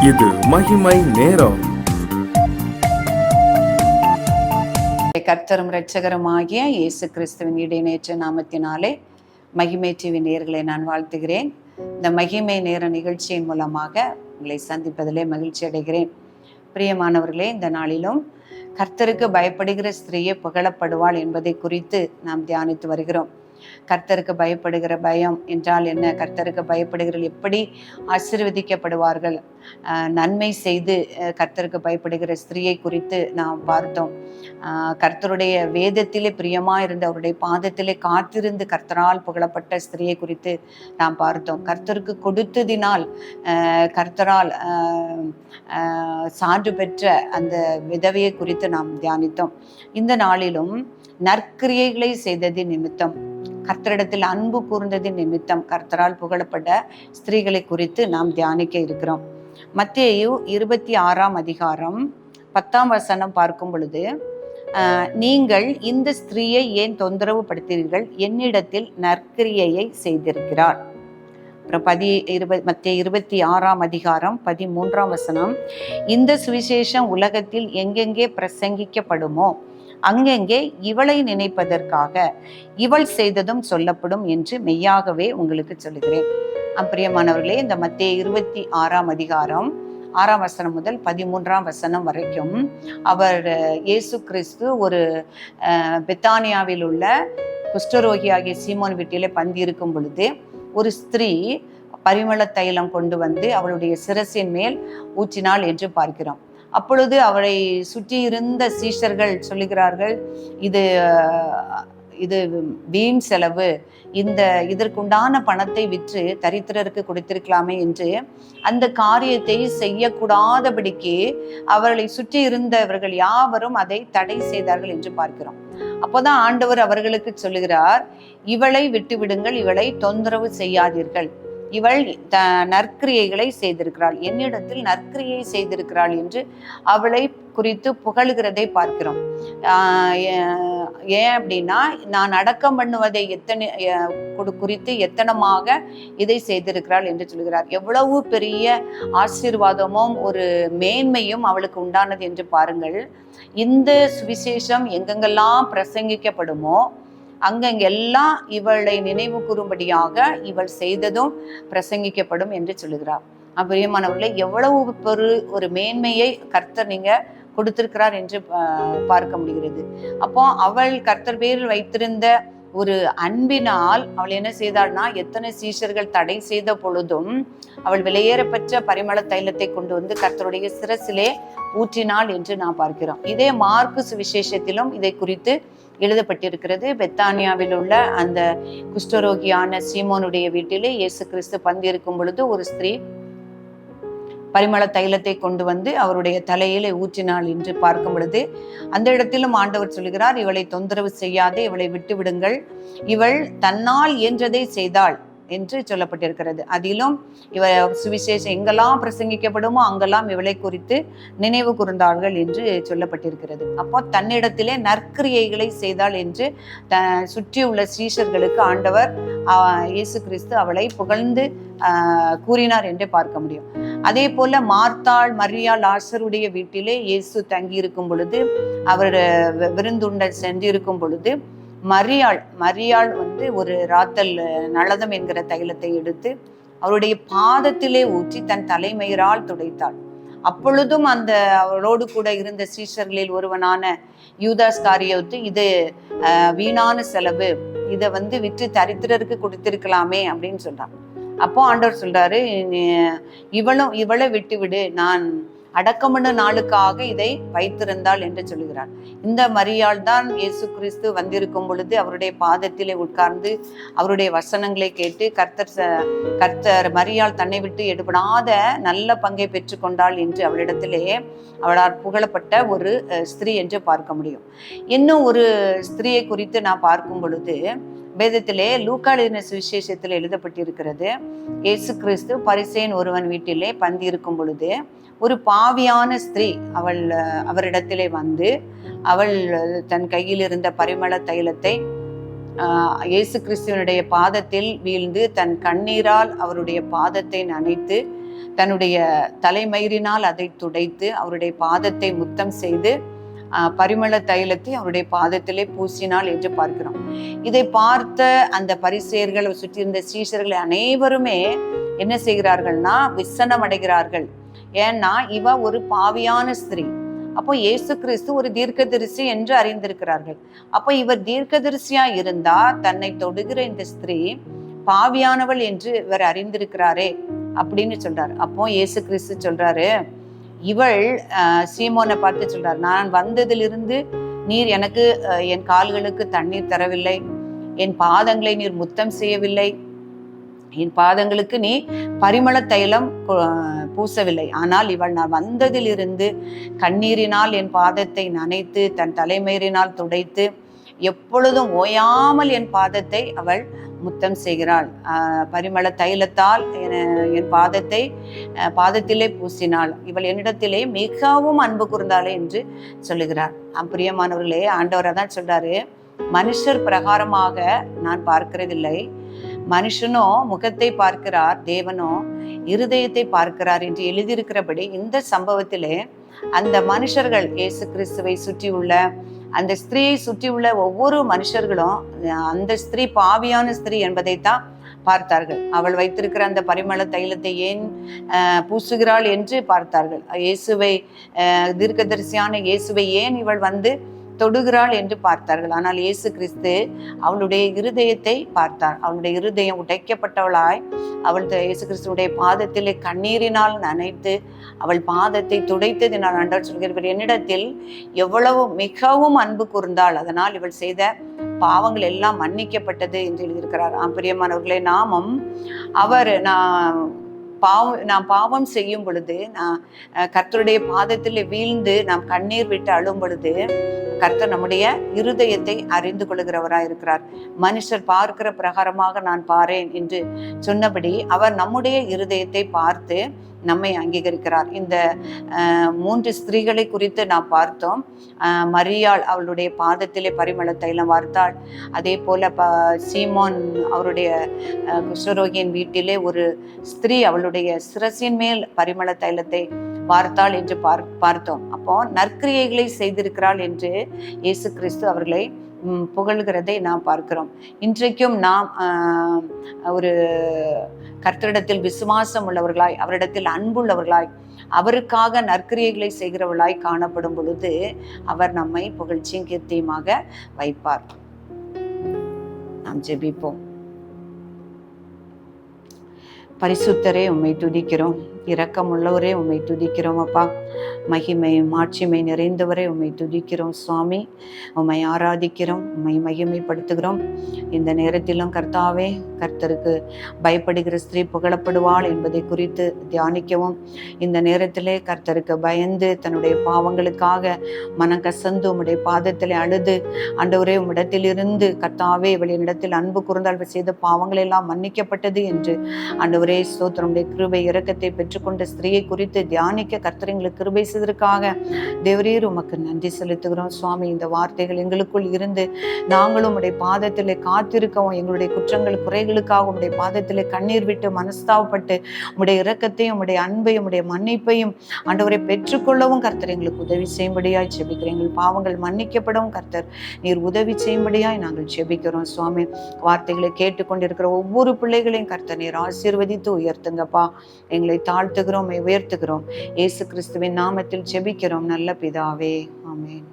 இது மகிமை நேரம். கர்த்தரும் இரட்சகருமாகிய இயேசு கிறிஸ்துவின் இடைநேற்ற நாமத்தினாலே மகிமை டிவி நேயர்களை நான் வாழ்த்துகிறேன். இந்த மகிமை நேர நிகழ்ச்சியின் மூலமாக உங்களை சந்திப்பதிலே மகிழ்ச்சி அடைகிறேன். பிரியமானவர்களே, இந்த நாளிலும் கர்த்தருக்கு பயப்படுகிற ஸ்திரீயே புகழப்படுவாள் என்பதை குறித்து நாம் தியானித்து வருகிறோம். கர்த்தருக்கு பயப்படுகிற பயம் என்றால் என்ன? கர்த்தருக்கு பயப்படுகிறவர்கள் எப்படி ஆசீர்வதிக்கப்படுவார்கள்? நன்மை செய்து கர்த்தருக்கு பயப்படுகிற ஸ்திரீயை குறித்து நாம் பார்த்தோம். கர்த்தருடைய வேதத்திலே பிரியமா இருந்து அவருடைய பாதத்திலே காத்திருந்து கர்த்தரால் புகழப்பட்ட ஸ்திரீயை குறித்து நாம் பார்த்தோம். கர்த்தருக்கு கொடுத்ததினால் கர்த்தரால் சான்று பெற்ற அந்த விதவையை குறித்து நாம் தியானித்தோம். இந்த நாளிலும் நற்கிரியைகளை செய்தது நிமித்தம், கர்த்தரிடத்தில் அன்பு கூர்ந்ததின் நிமித்தம் கர்த்தரால் புகழப்பட்ட ஸ்திரீகளை குறித்து நாம் தியானிக்க இருக்கிறோம். மத்தேயு 26 அதிகாரம் 10 பார்க்கும் பொழுது, நீங்கள் இந்த ஸ்திரீயை ஏன் தொந்தரவு படுத்தீர்கள்? என்னிடத்தில் நற்கிரியையை செய்திருக்கிறார். மத்தேயு 26 அதிகாரம் 13 இந்த சுவிசேஷம் உலகத்தில் எங்கெங்கே பிரசங்கிக்கப்படுமோ அங்கெங்கே இவளை நினைப்பதற்காக இவள் செய்ததும் சொல்லப்படும் என்று மெய்யாகவே உங்களுக்கு சொல்லுகிறேன். பிரியமானவர்களே, இந்த மத்தேயு 26 அதிகாரம் 6 முதல் 13 வரைக்கும் இயேசு கிறிஸ்து ஒரு பெத்தானியாவில் உள்ள குஷ்டரோகியாகிய சீமோன் வீட்டிலே பந்தி இருக்கும் பொழுது ஒரு ஸ்திரீ பரிமள தைலம் கொண்டு வந்து அவளுடைய சிரசின் மேல் ஊற்றினாள் என்று பார்க்கிறோம். அப்பொழுது அவளை சுற்றி இருந்த சீஷர்கள் சொல்லுகிறார்கள், இது வீண் செலவு, இதற்குண்டான பணத்தை விற்று தரித்திரருக்கு கொடுத்திருக்கலாமே என்று அந்த காரியத்தை செய்யக்கூடாதபடிக்கு அவர்களை சுற்றி இருந்தவர்கள் யாவரும் அதை தடை செய்தார்கள் என்று பார்க்கிறோம். அப்போதான் ஆண்டவர் அவர்களுக்கு சொல்லுகிறார், இவளை விட்டுவிடுங்கள், இவளை தொந்தரவு செய்யாதீர்கள், இவள் நற்கிரியைகளை செய்திருக்கிறாள், என்னிடத்தில் நற்கிரியை செய்திருக்கிறாள் என்று அவளை குறித்து புகழுகிறதை பார்க்கிறோம். ஏன் அப்படின்னா, நான் அடக்கம் பண்ணுவதை குறித்து எத்தனமாக இதை செய்திருக்கிறாள் என்று சொல்கிறார். எவ்வளவு பெரிய ஆசீர்வாதமும் ஒரு மேன்மையும் அவளுக்கு உண்டானது என்று பாருங்கள். இந்த சுவிசேஷம் எங்கெங்கெல்லாம் பிரசங்கிக்கப்படுமோ அங்கெல்லாம் இவளை நினைவு கூறும்படியாக இவள் செய்ததும் பிரசங்கிக்கப்படும் என்று சொல்லுகிறார். பிரியமானவர்களே, எவ்வளவு ஒரு மேன்மையை கர்த்தர் நீங்க கொடுத்திருக்கிறார் என்று பார்க்க முடிகிறது. அப்போ அவள் கர்த்தர் பேரில் வைத்திருந்த ஒரு அன்பினால் அவள் என்ன செய்தாள்னா, எத்தனை சீஷர்கள் தடை செய்த பொழுதும் அவள் விலையேறப்பெற்ற பரிமள தைலத்தை கொண்டு வந்து கர்த்தருடைய சிரசிலே ஊற்றினாள் என்று நான் பார்க்கிறோம். இதே மார்க்கு சுவிசேஷத்திலும் இதை குறித்து எழுதப்பட்டிருக்கிறது. பெத்தானியாவில் உள்ள அந்த குஷ்டரோகியான சீமோனுடைய வீட்டிலே இயேசு கிறிஸ்து பந்தி இருக்கும் பொழுது ஒரு ஸ்திரீ பரிமள தைலத்தை கொண்டு வந்து அவருடைய தலையிலே ஊற்றினாள் என்று பார்க்கும் பொழுது அந்த இடத்திலும் ஆண்டவர் சொல்கிறார், இவளை தொந்தரவு செய்யாதே, இவளை விட்டு விடுங்கள், இவள் தன்னால் இயன்றதை செய்தாள் என்று சொல்லப்பட்டிருக்கிறது. அதிலும் இவ சுவிசேஷம் எங்கெல்லாம் பிரசங்கிக்கப்படுமோ அங்கெல்லாம் இவளை குறித்து நினைவு கூர்ந்தார்கள் என்று சொல்லப்பட்டிருக்கிறது. அப்போ தன்னிடத்திலே நற்கிரியைகளை செய்தாள் என்று சுற்றியுள்ள சீஷர்களுக்கு ஆண்டவர் இயேசு கிறிஸ்து அவளை புகழ்ந்து கூறினார் என்று பார்க்க முடியும். அதே போல மார்த்தாள், மரியாள், லாசருடைய வீட்டிலே இயேசு தங்கி இருக்கும் பொழுது, அவர் விருந்துண்ட சென்றிருக்கும் பொழுது மரியாள் ஒரு ராத்தல் நளதம் என்கிற தைலத்தை எடுத்து அவருடைய பாதத்திலே ஊற்றி தன் தலைமயிரால் துடைத்தாள். அப்பொழுதும் அவளோடு கூட இருந்த சீஷர்களில் ஒருவனான யூதாஸ் காரியோத்து, இது வீணான செலவு, இதை விற்று தரித்திரருக்கு கொடுத்திருக்கலாமே அப்படின்னு சொல்றான். அப்போ ஆண்டவர் சொல்றாரு, இவளை விட்டு விடு, நான் அடக்கமண்ண நாளுக்காக இதை வைத்திருந்தாள் என்று சொல்லுகிறார். இந்த மரியாள் தான் இயேசு கிறிஸ்து வந்திருக்கும் பொழுது அவருடைய பாதத்திலே உட்கார்ந்து அவருடைய வசனங்களை கேட்டு கர்த்தர் மரியாள் தன்னை விட்டு எடுபடாத நல்ல பங்கை பெற்றுக்கொண்டாள் என்று அவளிடத்திலே அவளால் புகழப்பட்ட ஒரு ஸ்திரீ என்று பார்க்க முடியும். இன்னும் ஒரு ஸ்திரீயை குறித்து நான் பார்க்கும் பொழுது வேதத்திலே லூக்கா எழுதின சுவிசேஷத்தில் எழுதப்பட்டிருக்கிறது, இயேசு கிறிஸ்து பரிசேயன் ஒருவன் வீட்டிலே பந்தி இருக்கும் பொழுது ஒரு பாவியான ஸ்திரீ அவரிடத்திலே வந்து அவள் தன் கையில் இருந்த பரிமள தைலத்தை இயேசு கிறிஸ்துவனுடைய பாதத்தில் வீழ்ந்து தன் கண்ணீரால் அவருடைய பாதத்தை நனைத்து தன்னுடைய தலைமயிரினால் அதை துடைத்து அவருடைய பாதத்தை முத்தம் செய்து பரிமள தைலத்தை அவருடைய பாதத்திலே பூசினாள் என்று பார்க்கிறோம். இதை பார்த்த அந்த பரிசேயர்கள், சுற்றி இருந்த சீஷர்கள் அனைவருமே என்ன செய்கிறார்கள்னா விசனம் அடைகிறார்கள். ஏன்னா இவ ஒரு பாவியான ஸ்திரீ. அப்போ இயேசு கிறிஸ்து ஒரு தீர்க்கதரிசி என்று அறிந்திருக்கிறார்கள். அப்போ இவர் தீர்க்கதரிசியா இருந்தா தன்னை தொடுகிற இந்த ஸ்திரீ பாவியானவள் என்று இவர் அறிந்திருக்கிறாரே அப்படின்னு சொல்றாரு. அப்போ இயேசு கிறிஸ்து சொல்றாரு, இவள் சீமோனை பார்த்து சொல்றார், நான் வந்ததிலிருந்து நீர் எனக்கு என் கால்களுக்கு தண்ணீர் தரவில்லை, என் பாதங்களை நீர் முத்தம் செய்யவில்லை, என் பாதங்களுக்கு நீ பரிமள தைலம் பூசவில்லை. ஆனால் இவள் நான் வந்ததிலிருந்து கண்ணீரினால் என் பாதத்தை நனைத்து தன் தலைமயிரினால் துடைத்து எப்பொழுதும் ஓயாமல் என் பாதத்தை அவள் முத்தம் செய்கிறாள். பரிமள தைலத்தால் என் பாதத்திலே பூசினாள். இவள் என்னிடத்திலே மிகவும் அன்பு கூர்ந்தாளே என்று சொல்லுகிறார். பிரியமானவர்களே, ஆண்டவரை தான் சொல்றாரு, மனுஷர் பிரகாரமாக நான் பார்க்கிறதில்லை, மனுஷனோ முகத்தை பார்க்கிறார், தேவனோ இருதயத்தை பார்க்கிறார் என்று எழுதியிருக்கிறபடி இந்த சம்பவத்திலே அந்த மனுஷர்கள் இயேசு கிறிஸ்துவை சுற்றியுள்ள அந்த ஸ்திரீயை சுற்றியுள்ள ஒவ்வொரு மனுஷர்களும் அந்த ஸ்திரீ பாவியான ஸ்திரீ என்பதைத்தான் பார்த்தார்கள். அவள் வைத்திருக்கிற அந்த பரிமள தைலத்தை ஏன் பூசுகிறாள் என்று பார்த்தார்கள். இயேசுவை தீர்க்கதரிசியான இயேசுவை ஏன் இவள் வந்து தொடுகிறாள் என்று பார்த்தார்கள். ஆனால் இயேசு கிறிஸ்து அவளுடைய இருதயத்தை பார்த்தார். அவளுடைய இருதயம் உடைக்கப்பட்டவளாய் அவள் இயேசு கிறிஸ்துடைய பாதத்திலே கண்ணீரினால் நனைத்து அவள் பாதத்தை துடைத்ததினால் ஆண்டவர் சொல்கிறார், என்னிடத்தில் எவ்வளவு மிகவும் அன்பு கூர்ந்தாள், அதனால் இவள் செய்த பாவங்கள் எல்லாம் மன்னிக்கப்பட்டது என்று எழுதியிருக்கிறார். பிரியமானவர்களே, நாமும் நாம் பாவம் செய்யும் பொழுது, நான் கர்த்தருடைய பாதத்தில் வீழ்ந்து நாம் கண்ணீர் விட்டு அழும் பொழுது கர்த்தர் நம்முடைய இருதயத்தை அறிந்து கொள்கிறவராய் இருக்கிறார். மனுஷர் பார்க்கிற பிரகாரமாக நான் பாரேன் என்று சொன்னபடி அவர் நம்முடைய இருதயத்தை பார்த்து நம்மை அங்கீகரிக்கிறார். இந்த 3 ஸ்திரீகளை குறித்து நாம் பார்த்தோம். மரியாள் அவளுடைய பாதத்திலே பரிமள தைலம் வார்த்தாள். அதே போல சீமோன் அவருடைய குஷ்டரோகியின் வீட்டிலே ஒரு ஸ்திரீ அவளுடைய சிரசின் மேல் பரிமள தைலத்தை வார்த்தாள் என்று பார்த்தோம். அப்போ நற்கிரியைகளை செய்திருக்கிறாள் என்று இயேசு கிறிஸ்து அவர்களை புகழ்கிறதை நாம் பார்க்கிறோம். இன்றைக்கும் நாம் ஒரு கர்த்தரிடத்தில் விசுவாசம் உள்ளவர்களாய், அவரிடத்தில் அன்புள்ளவர்களாய், அவருக்காக நற்கிரியைகளை செய்கிறவர்களாய் காணப்படும் பொழுது அவர் நம்மை புகழ்ச்சியும் கீர்த்தியுமாக வைப்பார். நாம் ஜெபிப்போம். பரிசுத்தரே, உம்மை துதிக்கிறோம். இரக்கமுள்ளவரே, உம்மை துதிக்கிறோம். அப்பா, மகிமை மாட்சிமை நிறைந்தவரே, உம்மை துதிக்கிறோம். சுவாமி, உம்மை ஆராதிக்கிறோம், உம்மை மகிமைப்படுத்துகிறோம். இந்த நேரத்திலும் கர்த்தாவே, கர்த்தருக்கு பயப்படுகிற ஸ்திரீ புகழப்படுவாள் என்பதை குறித்து தியானிக்கவும், இந்த நேரத்திலே கர்த்தருக்கு பயந்து தன்னுடைய பாவங்களுக்காக மனம் கசந்து உம்முடைய பாதத்திலே அழுது, ஆண்டவரே உம்மிடத்திலிருந்து கர்த்தாவே இவள் என்னிடத்தில் அன்பு கூர்ந்தால் செய்த பாவங்கள் எல்லாம் மன்னிக்கப்பட்டது என்று ஆண்டவரே ஸ்தோத்திரமுடைய கிருபை இரக்கத்தை பெற்றுக்கொண்ட ஸ்திரீயை குறித்து தியானிக்க கர்த்தர் எங்களுக்கு கிருபை செய்ததற்காக தேவரீர் உமக்கு நன்றி செலுத்துகிறோம். சுவாமி, இந்த வார்த்தைகள் எங்களுக்குள் இருந்து நாங்களும் உடைய பாதத்திலே காத்திருக்கவும், எங்களுடைய குற்றங்கள் குறைகளுக்காக உடைய பாதத்திலே கண்ணீர் விட்டு மனஸ்தாவப்பட்டு உடைய இரக்கத்தையும் உடைய அன்பையும் உடைய மன்னிப்பையும் ஆண்டவரை பெற்றுக்கொள்ளவும் கர்த்தர் எங்களுக்கு உதவி செய்யும்படியாய் செபிக்கிறோம். எங்கள் பாவங்கள் மன்னிக்கப்படவும் கர்த்தர் நீர் உதவி செய்யும்படியாய் நாங்கள் செபிக்கிறோம். சுவாமி, வார்த்தைகளை கேட்டுக்கொண்டிருக்கிற ஒவ்வொரு பிள்ளைகளையும் கர்த்தர் நீர் ஆசீர்வதித்து உயர்த்துங்கப்பா. எங்களை தாழ்த்துகிறோம், உயர்த்துகிறோம். இயேசு கிறிஸ்துவின் நாமத்தில் ஜெபிக்கிறோம் நல்ல பிதாவே, ஆமென்.